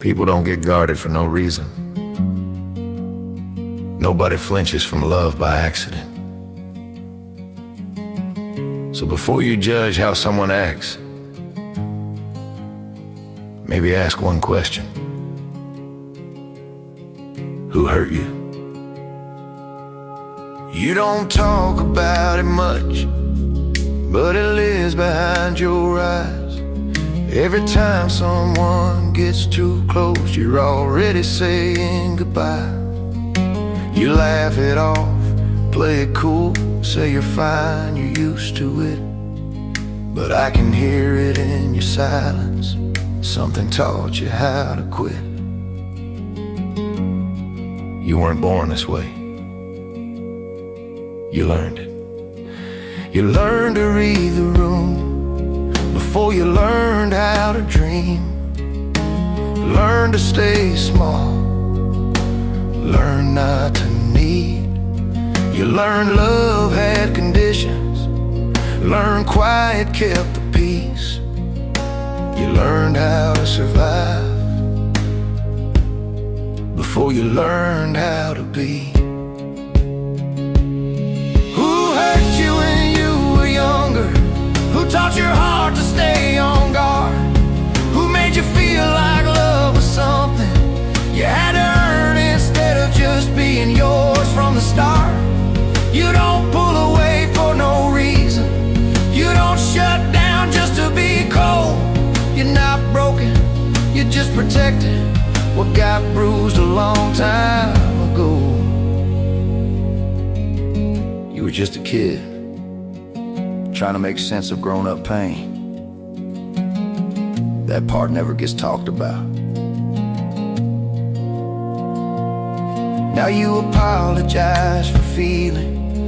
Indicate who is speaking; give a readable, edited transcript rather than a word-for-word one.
Speaker 1: People don't get guarded for no reason. Nobody flinches from love by accident. So before you judge how someone acts, maybe ask one question. Who hurt you? You don't talk about it much, but it lives behind your eyes. Every time someone gets too close, you're already saying goodbye. You laugh it off, play it cool, say you're fine, you're used to it. But I can hear it in your silence. Something taught you how to quit. You weren't born this way. You learned it. You learned to read the room before you learned how to dream. Learn to stay small, learn not to need. You learned love had conditions, learn quiet kept the peace. You learned how to survive before you learned how to be. Who hurt you when you were younger? Who taught your heart to stay on guard? Who made you feel like love was something you had to earn instead of just being yours from the start? You don't pull away for no reason. You don't shut down just to be cold. You're not broken, you're just protecting what got bruised a long time ago. You were just a kid, trying to make sense of grown-up pain. That part never gets talked about. Now you apologize for feeling